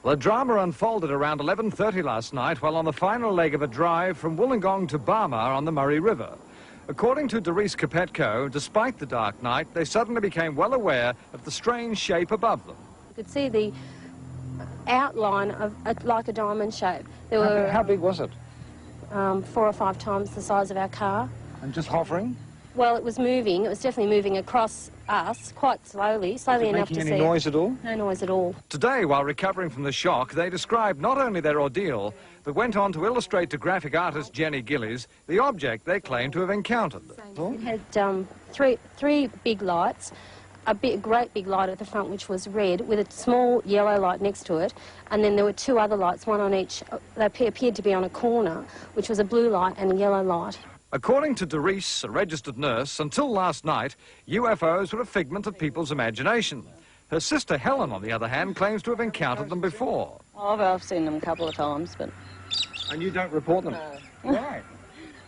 The drama unfolded around 11:30 last night while on the final leg of a drive from Wollongong to Barmah on the Murray River. According to Doris Kapetko, despite the dark night, they suddenly became well aware of the strange shape above them. You could see the outline of like a diamond shape. There were, how big was it? 4 or 5 times the size of our car. And just hovering? Well, it was moving. It was definitely moving across us quite slowly enough to see. Making any noise at all? No noise at all. Today, while recovering from the shock, they described not only their ordeal, but went on to illustrate to graphic artist Jenny Gillies the object they claimed to have encountered. It had three big lights, a great big light at the front which was red with a small yellow light next to it, and then there were 2 other lights, one on each. They appeared to be on a corner, which was a blue light and a yellow light. According to Doris, a registered nurse, until last night, UFOs were a figment of people's imagination. Her sister Helen, on the other hand, claims to have encountered them before. Oh, I've seen them a couple of times, but... And you don't report them? No. Why?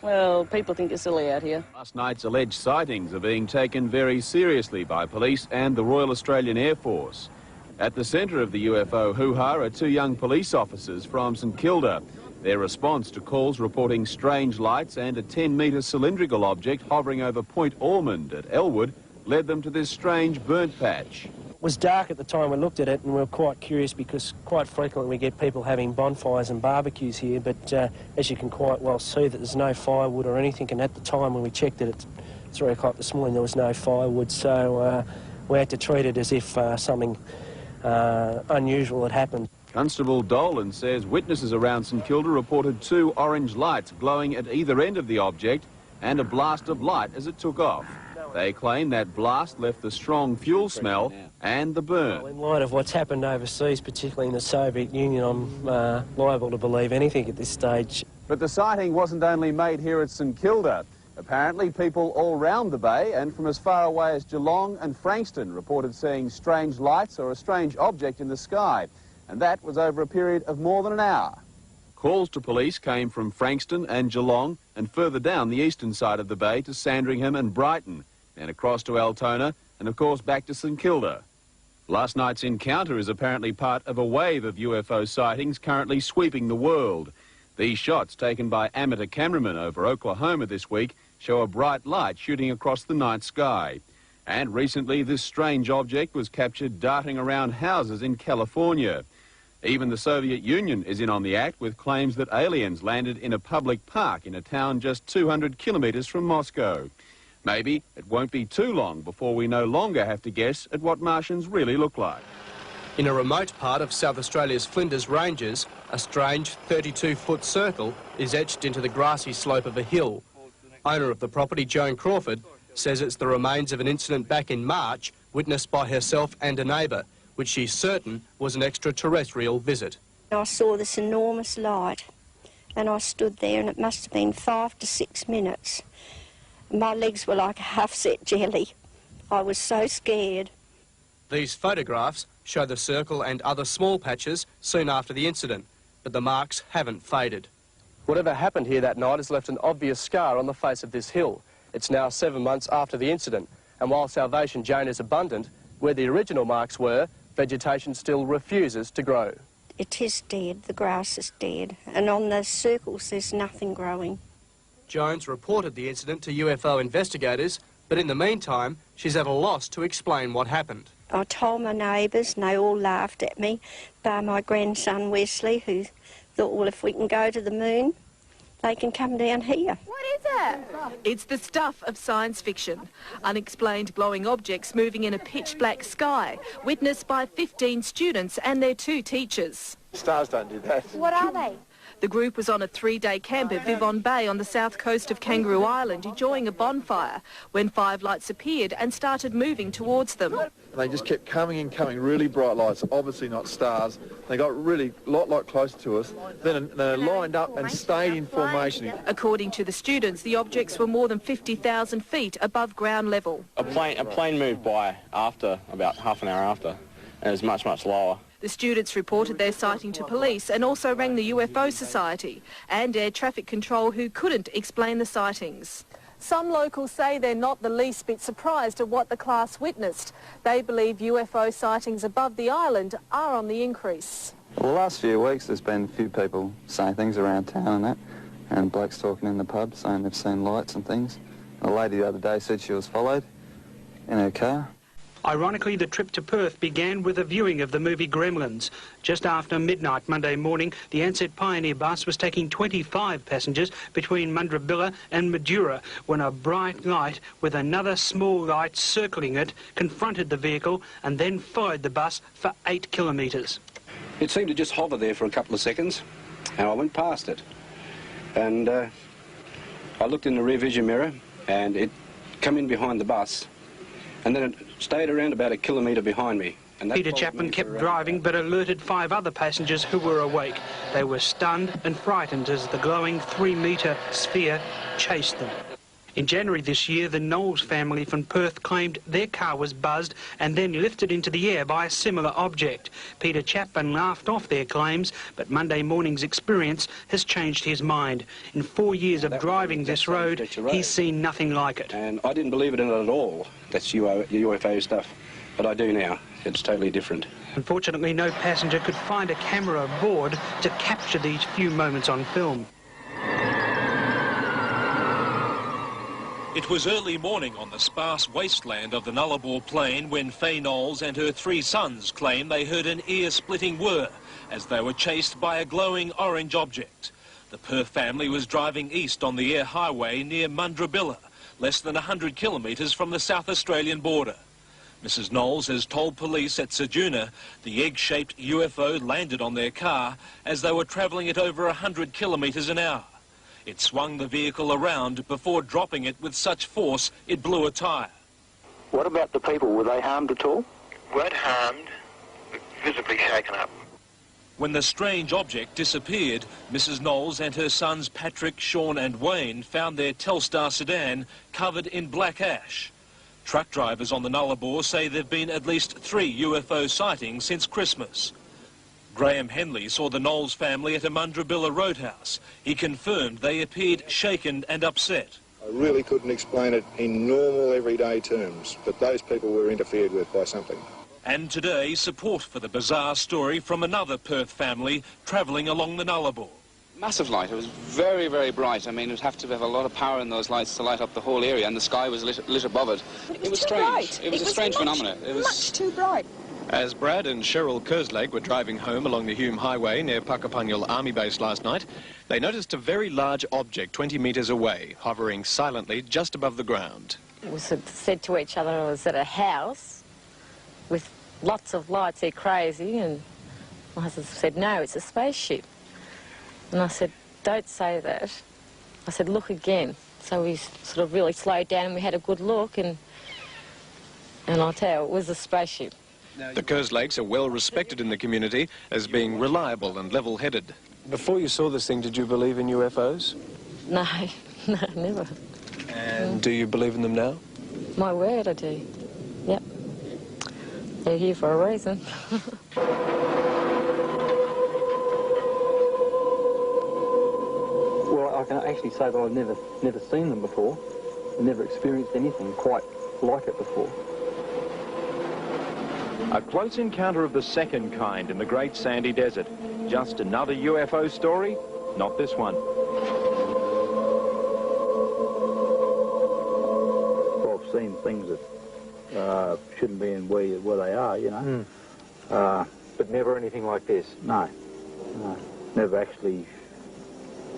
Well, people think it's silly out here. Last night's alleged sightings are being taken very seriously by police and the Royal Australian Air Force. At the centre of the UFO hoo-ha are 2 young police officers from St Kilda. Their response to calls reporting strange lights and a 10-metre cylindrical object hovering over Point Ormond at Elwood led them to this strange burnt patch. It was dark at the time we looked at it, and we were quite curious because quite frequently we get people having bonfires and barbecues here, but as you can quite well see that there's no firewood or anything, and at the time when we checked it at 3 o'clock this morning there was no firewood, so we had to treat it as if something unusual had happened. Constable Dolan says witnesses around St Kilda reported 2 orange lights glowing at either end of the object and a blast of light as it took off. They claim that blast left the strong fuel smell and the burn. Well, in light of what's happened overseas, particularly in the Soviet Union, I'm liable to believe anything at this stage. But the sighting wasn't only made here at St Kilda. Apparently people all round the bay and from as far away as Geelong and Frankston reported seeing strange lights or a strange object in the sky. And that was over a period of more than an hour. Calls to police came from Frankston and Geelong and further down the eastern side of the bay to Sandringham and Brighton, then across to Altona and of course back to St Kilda. Last night's encounter is apparently part of a wave of UFO sightings currently sweeping the world. These shots taken by amateur cameramen over Oklahoma this week show a bright light shooting across the night sky. And recently this strange object was captured darting around houses in California. Even the Soviet Union is in on the act with claims that aliens landed in a public park in a town just 200 kilometres from Moscow. Maybe it won't be too long before we no longer have to guess at what Martians really look like. In a remote part of South Australia's Flinders Ranges, a strange 32-foot circle is etched into the grassy slope of a hill. Owner of the property, Joan Crawford, says it's the remains of an incident back in March witnessed by herself and a neighbour, which she's certain was an extraterrestrial visit. I saw this enormous light and I stood there and it must have been 5 to 6 minutes. My legs were like a half-set jelly. I was so scared. These photographs show the circle and other small patches soon after the incident, but the marks haven't faded. Whatever happened here that night has left an obvious scar on the face of this hill. It's now 7 months after the incident, and while salvation Jane is abundant, where the original marks were, vegetation still refuses to grow. It is dead, the grass is dead, and on those circles there's nothing growing. Jones reported the incident to UFO investigators, but in the meantime, she's at a loss to explain what happened. I told my neighbours and they all laughed at me, bar my grandson Wesley, who thought, well, if we can go to the moon, they can come down here. What is it? It's the stuff of science fiction. Unexplained glowing objects moving in a pitch-black sky, witnessed by 15 students and their 2 teachers. Stars don't do that. What are they? The group was on a 3-day camp at Vivon Bay on the south coast of Kangaroo Island enjoying a bonfire when 5 lights appeared and started moving towards them. They just kept coming and coming, really bright lights, obviously not stars. They got really a lot closer to us. Then they lined up and stayed in formation. According to the students, the objects were more than 50,000 feet above ground level. A plane moved by after, about half an hour after, and it was much, much lower. The students reported their sighting to police and also rang the UFO Society and Air Traffic Control, who couldn't explain the sightings. Some locals say they're not the least bit surprised at what the class witnessed. They believe UFO sightings above the island are on the increase. Well, the last few weeks there's been a few people saying things around town and that, and blokes talking in the pub saying they've seen lights and things. A lady the other day said she was followed in her car. Ironically, the trip to Perth began with a viewing of the movie Gremlins. Just after midnight Monday morning, the Ansett Pioneer bus was taking 25 passengers between Mundrabilla and Madura when a bright light with another small light circling it confronted the vehicle and then followed the bus for 8 kilometres. It seemed to just hover there for a couple of seconds, and I went past it. And I looked in the rear vision mirror, and it came in behind the bus, and then it stayed around about 1 kilometre behind me. And Peter Chapman kept driving but alerted 5 other passengers who were awake. They were stunned and frightened as the glowing 3-metre sphere chased them. In January this year, the Knowles family from Perth claimed their car was buzzed and then lifted into the air by a similar object. Peter Chapman laughed off their claims, but Monday morning's experience has changed his mind. In 4 years of driving this road, he's seen nothing like it. And I didn't believe it in it at all, that's UFO stuff, but I do now. It's totally different. Unfortunately, no passenger could find a camera aboard to capture these few moments on film. It was early morning on the sparse wasteland of the Nullarbor Plain when Faye Knowles and her 3 sons claim they heard an ear-splitting whir as they were chased by a glowing orange object. The Perth family was driving east on the air highway near Mundrabilla, less than 100 kilometres from the South Australian border. Mrs Knowles has told police at Ceduna the egg-shaped UFO landed on their car as they were travelling at over 100 kilometres an hour. It swung the vehicle around before dropping it with such force it blew a tyre. What about the people? Were they harmed at all? Weren't harmed, but visibly shaken up. When the strange object disappeared, Mrs Knowles and her sons Patrick, Sean and Wayne found their Telstar sedan covered in black ash. Truck drivers on the Nullarbor say there have been at least 3 UFO sightings since Christmas. Graham Henley saw the Knowles family at a Mundrabilla roadhouse. He confirmed they appeared shaken and upset. I really couldn't explain it in normal everyday terms, but those people were interfered with by something. And today, support for the bizarre story from another Perth family travelling along the Nullarbor. Massive light. It was very, very bright. I mean, it would have to have a lot of power in those lights to light up the whole area, and the sky was lit above it. It was strange. Bright. It was a strange phenomenon. It was much too bright. As Brad and Cheryl Kerslake were driving home along the Hume Highway near Puckapunyal Army Base last night, they noticed a very large object 20 metres away, hovering silently just above the ground. We said to each other it was at a house with lots of lights. They're crazy, and my husband said, no, it's a spaceship. And I said, don't say that. I said, look again. So we sort of really slowed down and we had a good look, and I'll tell you, it was a spaceship. The Kerslakes are well respected in the community as being reliable and level-headed. Before you saw this thing, did you believe in UFOs? No, no, never. And do you believe in them now? My word, I do. Yep. They're here for a reason. Well, I can actually say that I've never seen them before. I've never experienced anything quite like it before. A close encounter of the second kind in the Great Sandy Desert. Just another UFO story? Not this one. Well, I've seen things that shouldn't be in where they are, you know. But never anything like this? No. Never actually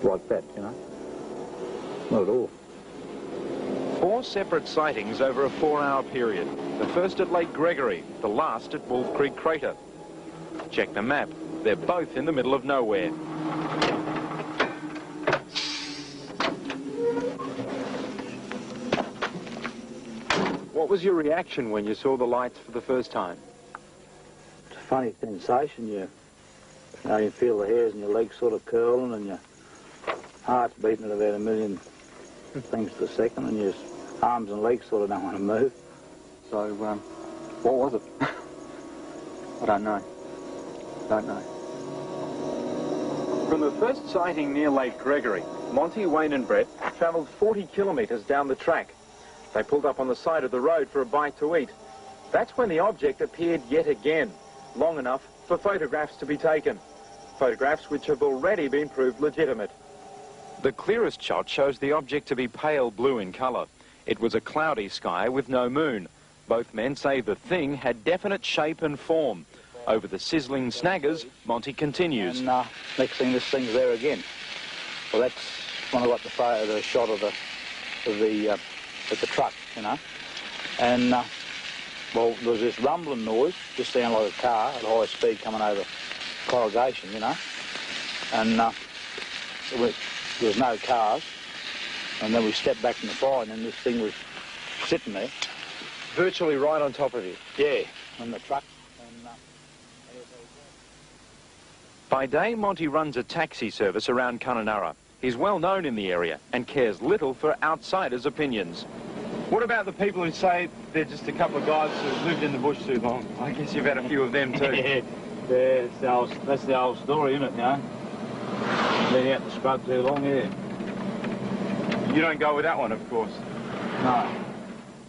like that, you know. Not at all. 4 separate sightings over a 4-hour period. The first at Lake Gregory, the last at Wolf Creek Crater. Check the map. They're both in the middle of nowhere. What was your reaction when you saw the lights for the first time? It's a funny sensation. You feel the hairs in your legs sort of curling, and your heart's beating at about 1 million things per second, and your arms and legs sort of don't want to move. So, what was it? I don't know. From the first sighting near Lake Gregory, Monty, Wayne and Brett travelled 40 kilometres down the track. They pulled up on the side of the road for a bite to eat. That's when the object appeared yet again, long enough for photographs to be taken. Photographs which have already been proved legitimate. The clearest shot shows the object to be pale blue in colour. It was a cloudy sky with no moon. Both men say the thing had definite shape and form. Over the sizzling snaggers, Monty continues. And next thing, this thing's there again. Well, that's when I got the shot of the truck, you know. And well, there was this rumbling noise, just sounded like a car at high speed coming over corrugation, you know. And there was no cars. And then we stepped back from the fire, and then this thing was sitting there. Virtually right on top of you? Yeah, on the truck. By day, Monty runs a taxi service around Kununurra. He's well known in the area and cares little for outsiders' opinions. What about the people who say they're just a couple of guys who've lived in the bush too long? I guess you've had a few of them too. Yeah, that's the old story, isn't it, you know? Been out the scrub too long, yeah. You don't go with that one, of course. No.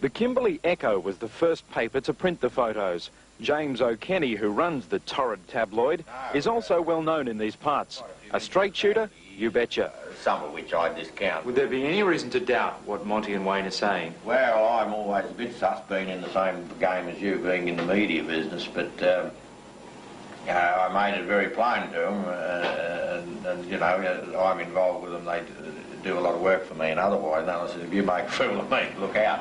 The Kimberley Echo was the first paper to print the photos. James O'Kenny, who runs the torrid tabloid, is also well known in these parts. A straight shooter, you betcha. Some of which I discount. Would there be any reason to doubt what Monty and Wayne are saying? Well, I'm always a bit sus, being in the same game as you, being in the media business, but I made it very plain to them, and you know, I'm involved with them. They do a lot of work for me, and otherwise, I said, if you make a fool of me, look out.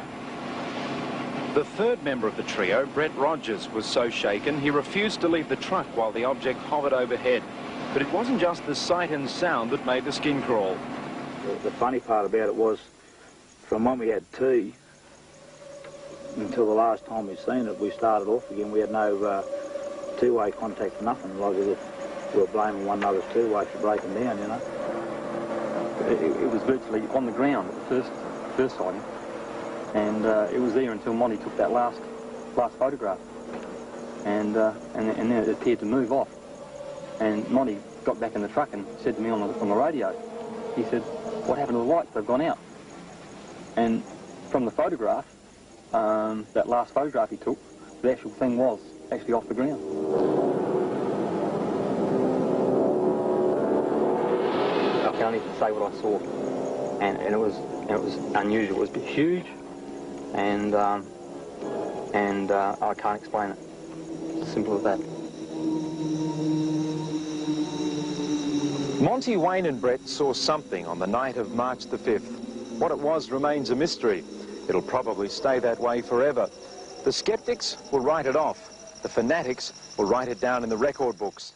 The third member of the trio, Brett Rogers, was so shaken he refused to leave the truck while the object hovered overhead. But it wasn't just the sight and sound that made the skin crawl. The funny part about it was, from when we had tea until the last time we'd seen it, we started off again. We had no two-way contact, nothing. Like we were blaming one another's two-way for breaking down, you know. It was virtually on the ground at the first sighting. And it was there until Monty took that last photograph, and then it appeared to move off. And Monty got back in the truck and said to me on the radio, he said, "What happened to the lights? They've gone out." And from the photograph, that last photograph he took, the actual thing was actually off the ground. I can't even say what I saw, and it was unusual. It was huge. And I can't explain it. It's as simple as that. Monty, Wayne and Brett saw something on the night of March the 5th. What it was remains a mystery. It'll probably stay that way forever. The skeptics will write it off. The fanatics will write it down in the record books.